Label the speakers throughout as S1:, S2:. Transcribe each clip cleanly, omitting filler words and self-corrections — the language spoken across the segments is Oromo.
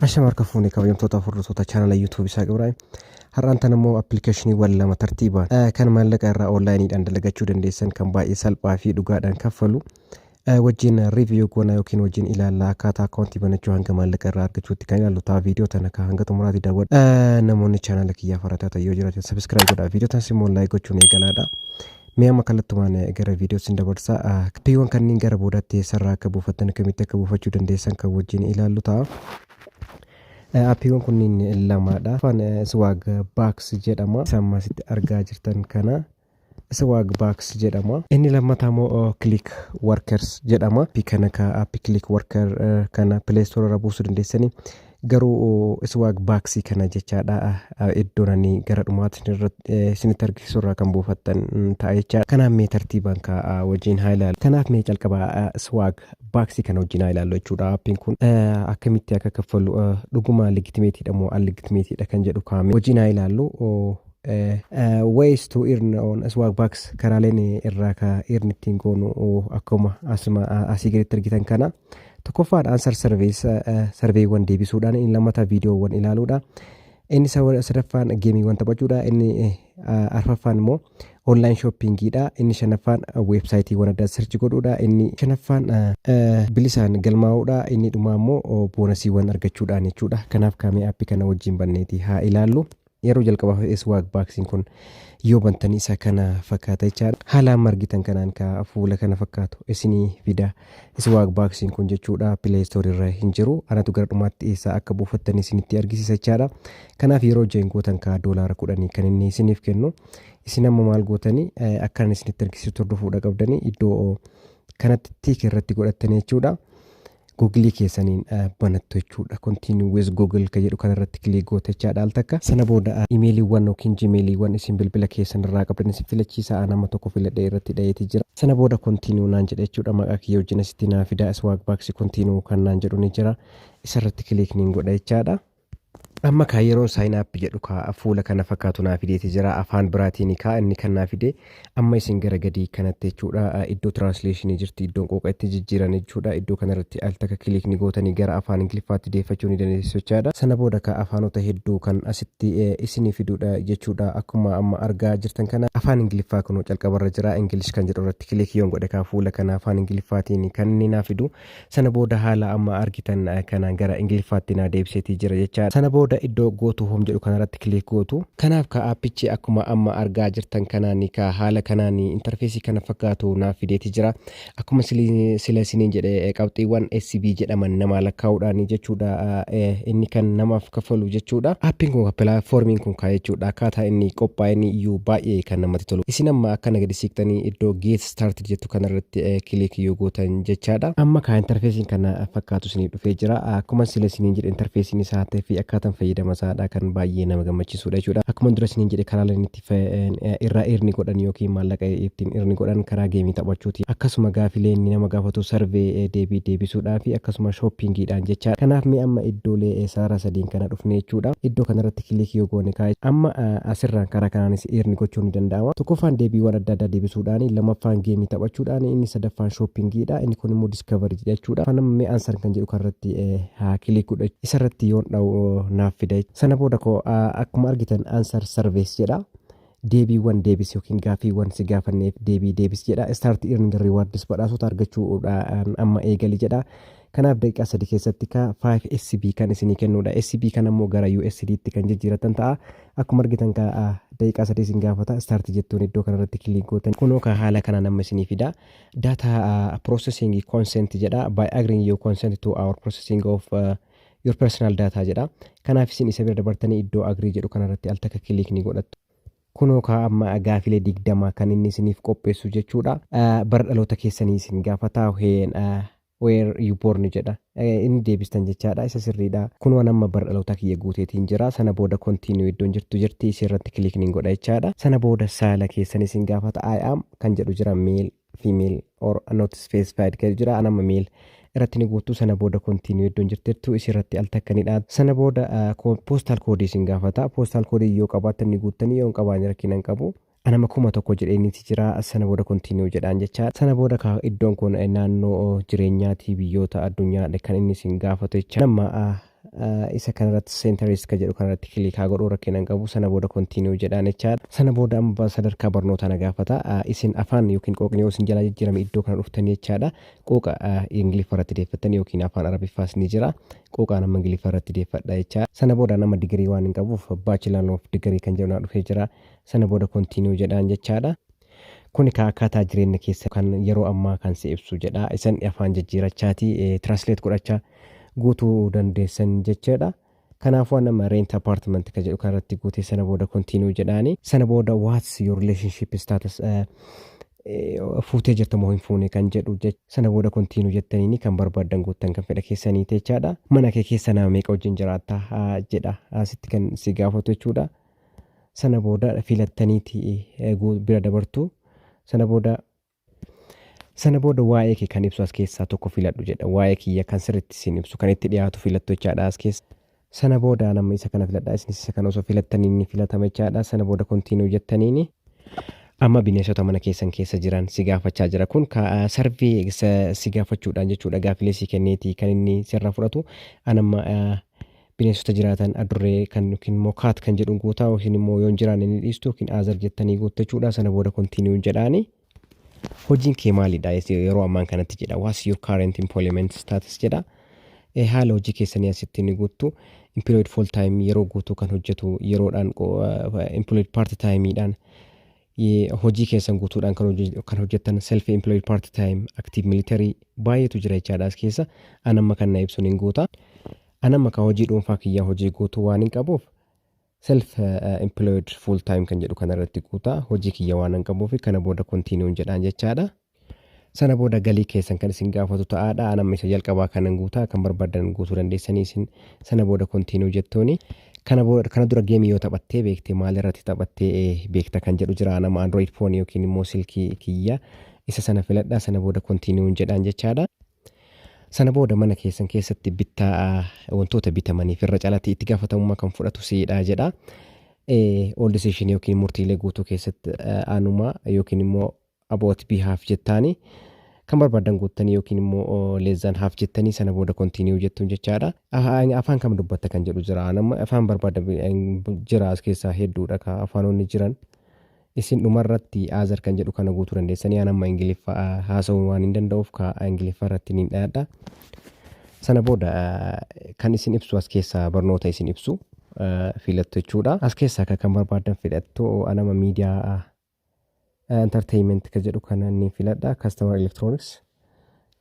S1: Ashama harka fuunee kabajamtoota hordoftoota chaanala YouTube isaa Ibrahim. Har'aan tan immoo appilikeeshinii wal lama tartiibaan kan maallaqa irraa onlaayiniidhaan dalagachuu dandeessan kan baay'ee salphaa fi dhugaadhaan kaffalu wajjin riiviyuu goonaa yookiin wajjin ilaallaa akkaataa akkaawuntii banachuu hanga maallaqa irraa argachuutti kan ilaallu ta'a. Viidiyoo tana hanga xumuraatti daawwadha. Namoonni chaanala kiyyaa farataa ta'e yoo jiraatan sabiskiraayib godhaa. Viidiyoo tanas immoo laayik gochuun eegalaadha. Mi'a amma kallattumaan gara viidiyoo sin dabarsa. Appiiwwan kanneen gara boodaatti sarara akka buufattan akkamitti akka buufachuu dandeessan kan wajjin ilaallu ta'a. Appiiwwan kunniin lamaadha. Swag Box jedhama. Isaan asitti argaa jirtan kana Swag Box jedhama. Inni lammataa immoo Click Workers jedhama. Appii kana appii Click Worker kana Play Store irraa buusuu dandeessanii. Garuu Swag Box kana jechaadha iddoon ani gara dhumaatti isinitti argisiisu irraa kan buufattan ta'a jechaadha. Kanaaf mee tartiibaan wajjin haa ilaallu. Kanaaf mee calqaba Swag Box kana wajjin haa ilaallu jechuudha. Appiin kun akkamitti akka kaffalu dhuguma legitimeetiidha moo unlegitimeetiidha kan jedhu kaa'ame wajjin haa ilaallu. Ways to earn on Swag Box karaaleen irraa ka earn ittiin goonu akkuma asii gaditti argitan kana. Tokkoffaan answer sarveewwan deebisuudhaan inni lammataa viidiyoowwan ilaaluudha. Inni sadaffaan geemiiwwan taphachuudha. Inni arfaffaan immoo online shoppingiidha. Inni shanaffaan weebsaayitii adda search godhuudha. Inni shanaffaan bilisaan galmaa'uudha. Inni dhumaa immoo boonasiiwwan argachuudhaan jechuudha. Kanaaf kaamee appii kana wajjin banneeti haa ilaallu. Yeroo jalqabaaf Swag Boxing kun yoo bantanii isa kana fakkaata jechaadha. Haalaan argitan kanaan fuula kana fakkaatu isinii fida. Swag Boxing kun jechuudha Play Store irra hin jiru. Anatu gara dhumaatti eessaa akka buufattan isinitti argisiisa jechaadha. Kanaaf yeroo jeengotan $10 kan inni isiniif kennu. Isin amma maal gootanii akka isinitti argisiisu hordofuudha qabdanii iddoo kanatti tiik irratti godhattanii jechuudha. Google keessaniin banattu jechuudha. Continue with Google ka jedhu kanarratti kilik goote jechaadha al takka. Sana booda imeeliiwwan yookiin gmailiiwwan isin bilbila keessan irraa qabdan isin filachiisaa nama tokko filadhee irratti dhayeeti jira. Sana booda continue naan jedha jechuudha. Maqaa kiyya wajjin asitti naa fida. Swag Box continue kan naan jedhu ni jira. Isarratti kilik niin godha jechaadha. Amma yeroon sign up jedhu fuula kana fakkaatu naa fideeti jira. Afaan biraatiin inni kan naa fide amma isin gara gadii kanatti jechuudha. Iddoo translationii jirti iddoon qooqa itti jijjiiran jechuudha. Iddoo kanarratti al takka kilik ni gootanii gara afaan ingiliffaatti deeffachuu ni dandeessu jechaadha. Sana booda afaanota hedduu kan asitti isinii fiduudha jechuudha. Akkuma amma argaa jirtan kana afaan ingiliffaa kunoo calqabarra jira. English kan jedhu irratti kilik yoon godhe fuula kana afaan ingiliffaatiin kan inni naa fidu. Sana booda haala amma argitan kana gara ingiliffaatti naa deebiseetii jira jechaadha. Sana booda iddoo gootu hom jedhu kanarratti kilik gootu. Kanaaf appichi akkuma amma argaa jirtan kanaan haala kanaan interfeesii kana fakkaatu naaf fideeti jira. Akkuma sila isiniin jedhe qabxiiwwan SCB jedhaman nama lakkaa'uudhaan jechuudha. Inni kan namaaf kaffalu jechuudha. Appiin kun pilaatfoormiin kun jechuudha. Akkaataa inni qophaa'e inni iyyuu baay'ee kan namatti tolu. Isin amma akkana gadi siiqtanii iddoo get started jettu kanarratti kilik yoo gootan jechaadha. Amma interfeesiin kana fakkaatu isiniif dhufee jira. Akkuma sila isiniin jedhe interfeesiin isaa ta'ee fi akkaataan fayyadama isaadha kan baay'ee nama gammachiisudha jechuudha. Akkuma dura isiniin jedhe karaa itti irraa earn godhan yookiin maallaqa ittiin earn godhan karaa geemii taphachuuti. Akkasuma gaafilee inni nama gaafatu sarvee deebisuudhaa fi akkasuma shoppingiidhaan jechaadha. Kanaaf mee amma iddoolee sarara sadiin kana dhufne jechuudha. Iddoo kanarratti kilik yoo goone amma asirraan karaa kanaanis earn gochuun ni danda'ama. Tokkoffaan deebiiwwan adda addaa deebisuudhaan, lammaffaan geemii taphachuudhaan, inni sadaffaan shoppingiidha. Inni kun immoo diskavarii jechuudha. Afaan amma mee ansar kan jedhu kanarratti kilik godha. Isarratti yoon dha'u naaf fida. Sana booda akkuma argitan answer service jedha. Deebiiwwan deebis yookiin gaafiiwwan si gaafanneef deebis jedha. Start earning rewards badhaasota argachuudhaan amma eegali jedha. Kanaaf daqiiqaa 3 keessatti 5 SCB kan isinii kennuudha. SCB kan ammoo gara USDtti kan jijjiiratan ta'a. Akkuma argitan daqiiqaa 3 isin gaafata. Start jettuun iddoo kanarratti kilik gootan. Kunoo haala kanaan amma isinii fida. Data processing consent jedha. By agreeing your consent to our processing of your personal data jedha. Kanaaf isin isa bira dabartanii iddoo agree jedhu kanarratti al takka kilik ni godhattu. Kunoo amma gaafilee 20 kan inni isiniif qopheessu jechuudha. Bara dhaloota keessanii isin gaafata where you born jedha. Inni deebistan jechaadha. Isa sirriidha. Kunoo amma bara dhaloota kiyya guuteetiin jira. Sana booda continue iddoon jirti isirratti kilik ni godha jechaadha. Sana booda saala keessanii isin gaafata I am kan jedhu jira male, female or not specified kan jira. Anamma male irratti ni guutuu. Sana booda continue iddoon jirtettu isirratti al takkanidha. Sana booda postal code isin gaafata. Postal code yoo qabaatan ni guuttanii yoo qabaatan rakkinan qabu. Anama 1,000 jedheeniiti jira. Sana booda continue jedhaan jecha. Sana booda iddoon kun naannoo jireenyaati biyyoota addunyaa kan inni isin gaafatu jecha. Nama isa kanarratti seentarist kan jedhu kanarratti kilikaa godhuu rakkinaan qabu sana booda kontiiniyuu jedhaan jechaadha. Sana booda amma sadarkaa barnootaa na gaafata. Isin afaan yookiin qooqni yoo isin jalaa jijjiirame iddoo kana dhuftanii jechaadha. Qooqa Ingiliffa irratti deeffattanii yookiin afaan Arabiffaas ni jira. Qooqaan amma Ingiliffa irratti deeffadha jechaadha. Sana booda nama digirii waan hin qabuuf baachilaan of digirii kan jedhu na dhufee jira. Sana booda kontiiniyuu jedhaan jechaadha. Kuni akkaataa jireenya keessa kan yeroo ammaa kan si ibsu jedha. Isin afaan jijjiirachaati translate godhachaa guutuu dandeessan jechaadha. Kanaafuu nama rent apartment kan jedhu kanarratti guutee sana booda continue jedhaani. Sana booda what's your relationship status fuutee jirta moo hin fuune kan jedhu sana booda continue jettaniini kan barbaadan guuttan kan fedha keessanii jechaadha. Mana kee keessa nama meeqa wajjin jiraata jedha asitti kan si gaafatu jechuudha. Sana booda filattaniiti bira dabartu. Sana booda waa'ee kee kan ibsu as keessaa tokko filadhu jedha. Waa'ee kiyya kan sirriitti siin ibsu kan itti dhiyaatu filattu jechaadha as keessa. Sana booda nama isa kana filadhaa isinis isa kana osoo filattanii ni filatama jechaadha. Sana booda continue jettaniini amma bineensota mana keessan keessa jiran si gaafachaa jira. Kun sarvii si gaafachuudhaan jechuudha. Gaafilee si kenneeti kan inni sirraa fudhatu. Anamma bineensota jiraatan adurree kan yookiin immoo kaat kan jedhu guutaa yookiin immoo yoo hin jiraanne ni dhiistu yookiin aazar jettanii guuttachuudha. Sana booda continue jedhaani. Hojiin kee maalidha yeroo ammaan kanatti jedha. What's your current employment status jedha. Haala hojii keessanii asitti ni guuttu. Employed full time yeroo guutuu kan hojjetu yeroodhaan employed part timeidhaan hojii keessan guutuudhaan kan hojjettan self employed part time active military baay'eetu jira jechaadha as keessa. Anamma kan na ibsuun hin guuta. Anamma kan hojii dhuunfaa kiyyaa hojii guutuu waan hin qabuuf self employed full time kan jedhu kanarratti guutaa hojii kiyya waan hin qabuuf kana booda continue jedhaan jechaadha. Sana booda galii keessan kan isin gaafatu ta'aadha. Anamma isa jalqabaa kanan guutaa kan barbaadan guutuu dandeessanii isin sana booda continue jettooni. Kana dura geemii yoo taphattee beektee maalirratti taphattee beekta kan jedhu jira. Anamma Android phone yookiin immoo silkii kiyya isa sana filadhaa. Sana booda continue jedhaan jechaadha. Sana booda mana keessan keessatti bittaa wantoota bitamaniif irra caalatti itti gaafatamummaa kan fudhatu siidha jedha. All decision yookiin murtiilee guutuu keessatti anuma yookiin immoo about behalf jettaani kan barbaadan guuttanii yookiin immoo less than half jettanii sana booda continue jettuun jechaadha. Afaan kam dubbatta kan jedhu jira. Anamma afaan barbaadan jira as keessaa hedduudha ka afaanonni jiran. Isin dhumarratti aazar kan jedhu kana guutuu dandeessanii. Anamma Ingiliffa haasa'uu waan hin danda'uuf ka Ingiliffa irratti ni dhaadha. Sana booda kan isin ibsu as keessaa barnoota isin ibsu filattu jechuudha. As keessaa kan barbaadan filattu anama miidiyaa entertainment kan jedhu kana ni filadha. Customer electronics.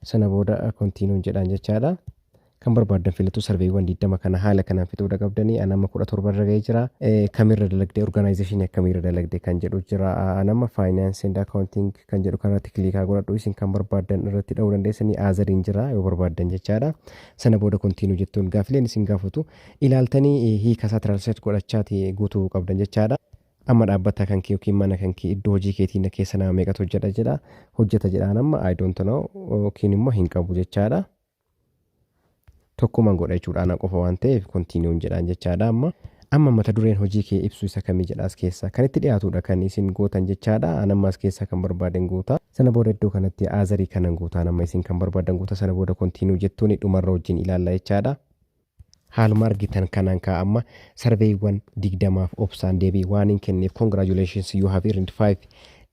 S1: Sana booda continue jedhaan jechaadha. Kan barbaadan filattu sarveewwan 20 kana haala kanaan fixuudha qabdanii. Anamma 17 irra ga'ee jira. Kamirra dalagdee organization akkamiirra dalagdee kan jedhu jira. Anamma finance and accounting kan jedhu kanarratti kilikaa godhadhu. Isin kan barbaadan irratti dha'uu dandeessanii aazariin jira yoo barbaadan jechaadha. Sana booda continue jettuun gaafileen isin gaafatu ilaaltanii hiikasaa translate godhachaati guutuu qabdan jechaadha. Amma dhaabbata kan kee yookiin mana kan kee iddoo hojii keetiin keessa nama meeqatu hojjeta jedha. Anamma I don't know yookiin immoo hin qabu jechaadha. Tokkumaan godha jechuudha ana qofa waan ta'eef continue jedhaan jechaadha. Amma mata dureen hojii kee ibsu isa kamii jedha as keessa kan itti dhiyaatudha kan isin gootan jechaadha. Anamma as keessa kan barbaadan guutaa. Sana booda iddoo kanatti aazarii kanan guutaa. Anamma isin kan barbaadan guutaa. Sana booda continue jettuun dhumarra wajjin ilaalla jechaadha. Haaluma argitan kanaan kaa'amma sarveewwan 20f obsaan deebii waan hin kenneef congratulations you have earned 5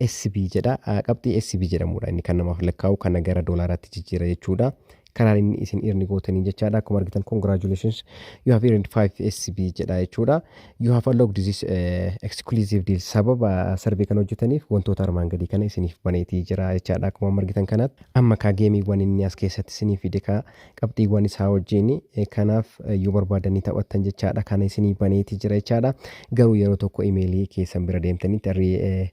S1: SB jedha. Qabxii SB jedhamudha inni kan namaaf lakkaa'u kana gara doolaaraatti jijjiira jechuudha. Karaan inni isin irni gootanii jechaadha. Akkuma argitan congratulations you have earned 5 SB jedha jechuudha. You have unlocked this exclusive deal. Sababa sarvee kan hojjetaniif wantoota armaan gadii kana isiniif baneetii jira jechaadha. Akkuma argitan kanatti amma ka geemiiwwan inni as keessatti isiniif fide ka qabxiiwwan isaa wajjin kanaaf yoo barbaadanii taphattan jechaadha. Kana isinii baneetii jira jechaadha. Garuu yeroo tokko imeelii keessan bira deemtanii tarree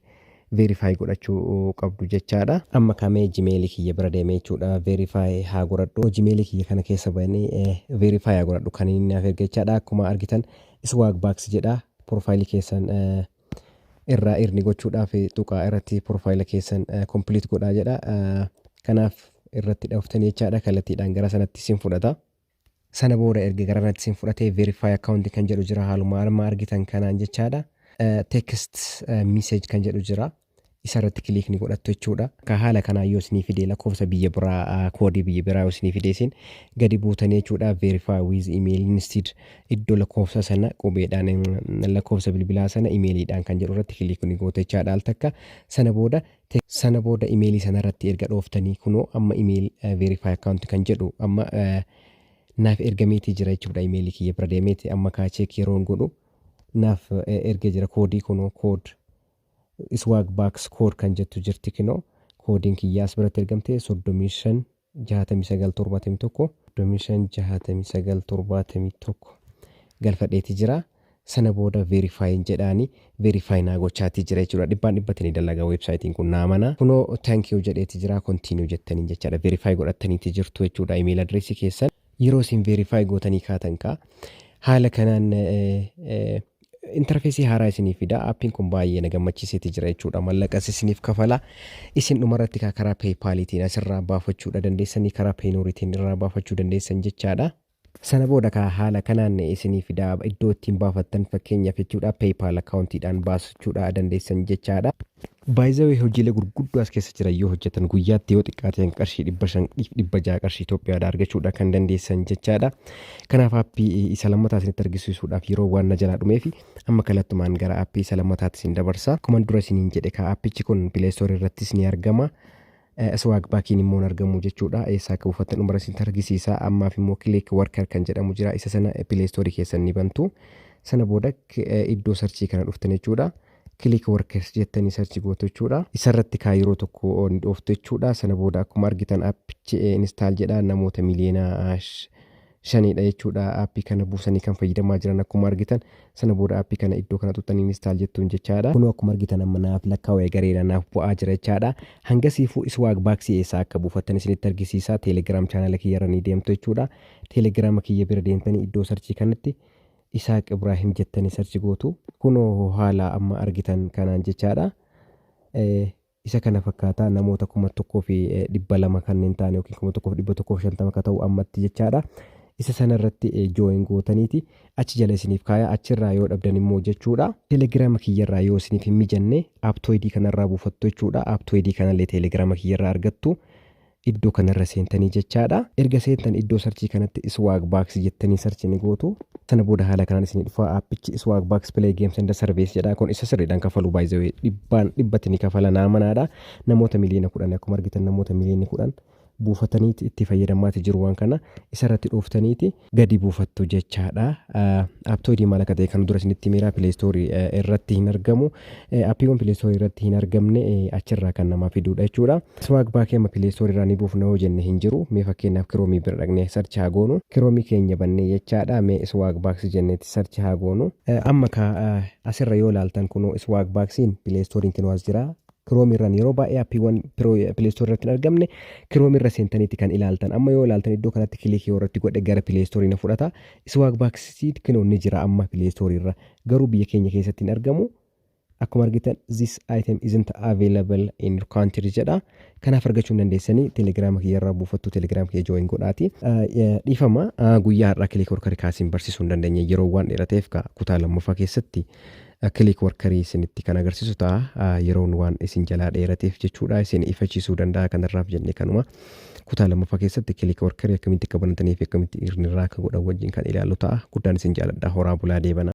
S1: verify godhachuu qabdu jechaadha. Amma kamee Gmail kiyya bira deemee jechuudha verify haa godhadhu. Gmail kiyya kana keessa ba'anii verify haa godhadhu kan inni naaf erga jechaadha. Akkuma argitan swagbucks jedha. Profile keessan irraa irni gochuudhaaf tuqaa irratti profile keessan complete godhaa jedha. Kanaaf irratti dhuftanii jechaadha. Kallattiidhaan gara sanatti isin fudhata. Sana booda erga gara sanatti isin fudhatee verify account kan jedhu jira. Haaluma argitan kanaan jechaadha. Text message kan jedhu jira. isarratti kilikni godhattu jechuudha. Ka haala kanaa yoo isinii fidee lakkoofsa biyya biraa koodii biyya biraa yoo isinii fidee isin gadi buutanii jechuudha verify with email instead iddoo lakkoofsa sana qubeedhaan lakkoofsa bilbilaa sana imeeliidhaan kan jedhu irratti kilikni gootechaadha al takka sana booda imeelii sana irratti erga dhooftanii kunoo amma imeeli verify account kan jedhu amma naaf ergameetii jira jechuudha imeelii kiyya bira deemeeti amma kaacheek yeroon godhu naaf erga jira koodii kunoo kood Swagbucks code kan jettu jirti kunoo koodiin kiyyaas biratti ergamte 35 6971 35 6971 galfadheeti jira sana booda verify jedhaani verify naa gochaati jira jechuudha dhibbatanii dalagaa websaayitiin kun naamana kunoo thank you jedheeti jira continue jettanii jechaadha verify godhattaniiti jirtu jechuudha email address keessan yeroo isin verify gootanii kaatan ka haala kanaan interfeesii haaraa isiniif fida aappiin kun baay'ee na gammachiiseeti jira jechuudha mallaqas isiniif kafala isin dhumarratti karaa PayPaliitiin asirraa baafachuudha dandeessanii karaa Paynoriitiin irraa baafachuu dandeessan jechaadha. Sana booda haala kanaan isiniif fida iddoo ittiin baafattan fakkeenyaaf jechuudha PayPal akkaawuntiidhaan baasachuudha dandeessan jechaadha. By the way hojiilee gurguddoo as keessa jiran yoo hojjetan guyyaatti yoo xiqqaateen qarshii 500 qarshii Itoophiyaadhaa argachuudha kan dandeessan jechaadha. Kanaaf aappii isa lammataa isinitti argisiisuudhaaf yeroo waan na jalaa dhumee fi amma kallattumaan gara aappii isa lammataatti isin dabarsa. Akkuma dura isiniin jedhe aappichi kun Play Store irrattis ni argama. Swagbuckiin immoo argamu jechuudha. Eessaa akka buufattan dhumara isinitti argisiisa. Ammaaf immoo Click Worker kan jedhamu jira. Isa sana Play Store keessan ni bantu. Sana booda iddoo sarchii kana dhuftan jechuudha. Click Workers jettanii sarchi gootu jechuudha. Isarratti yeroo tokko ni dhooftu jechuudha. Sana booda akkuma argitan aappichi install jedha namoota miliyoona 5dha jechuudha. Aappii kana buusanii kan fayyadamaa jiran akkuma argitan sana booda aappii kana iddoo kana tuttanii install jettuun jechaadha. Kunoo akkuma argitan amma naaf lakkaawee gareedha naaf bu'aa jira jechaadha. Hangasiifuu Swagbucks eessaa akka buufattan isinitti argisiisa. Telegram channel kiyya irra ni deemtu jechuudha. Telegram kiyya bira deemtanii iddoo sarchii kanatti Isaaq Ibrahim jettanii sarchi gootu kunoo haala amma argitan kanaan jechaadha. Isa kana fakkaata namoota 1,200 kanneen ta'an yookiin 1,150 ka ta'u ammatti jechaadha. Isa sana irratti join gootaniiti achi jala isiniif kaaya achirraa yoo dhabdan immoo jechuudha. Telegram kiyyarraa yoo isiniif hin mijanne Aptoid kanarraa buufattu jechuudha. Aptoid kanallee Telegram kiyyarraa argattu. Iddoo kanarra seentanii jechaadha. Erga seentan iddoo sarchii kanatti Swagbucks jettanii sarchi ni gootu. Sana booda haala kanaan isin dhufa aappichi Swagbucks Play Games and Service jedha. Kun isa sirriidhaan kafalu by the way dhibbatti ni kafala naamanaadha. Namoota miliyoona 10 akkuma argitan namoota miliyoona 10 buufataniiti itti fayyadamaati jiru waan kana isarratti dhooftaniiti gadi buufattu jechaadha. Aptoid maal akka ta'e kan dura isinitti miiraa Play Store irratti hin argamu. Aappiiwwan Play Store irratti hin argamne achirraa kan namaa fiduudha jechuudha. Swagbucks amma Play Store irraa ni buufna yoo jenne hin jiru. Mee fakkeenyaaf Chrome bira dhaqnee sarchi haa goonu. Chrome keenya bannee jechaadha. Mee Swagbucks jenneeti sarchi haa goonu. Amma asirra yoo ilaaltan kunoo Swagbucksiin Play Store kinoo as jira. Chrome irraan yeroo baay'ee aappiiwwan Play Store irratti hin argamne Chrome irra seentaniiti kan ilaaltan. Amma yoo ilaaltan iddoo kanatti kilikii irratti godhe gara Play Store na fudhata. Swagbucks kinoo ni jira amma Play Store irra. Garuu biyya keenya keessatti hin argamu. Akkuma argitan this item isn't available in your country jedha. Kanaaf argachuu hin dandeessanii Telegram kiyyarraa buufattu Telegram kiyya join godhaati. Dhiifama guyyaa har'aa Click Worker kaasiin barsiisuu hin dandeenye yeroo waan dheerateef kutaa lammaffaa keessatti Click Worker isinitti kan agarsiisu ta'a yeroon waan isin jalaa dheerateef jechuudha isin ifachiisuu danda'a kanarraaf jennee kanuma kutaa lammaffaa keessatti Click Worker akkamitti qabanatanii fi akkamitti irraa akka godhan wajjin kan ilaallu ta'a guddaan isin jaaladha horaa bulaa deebana.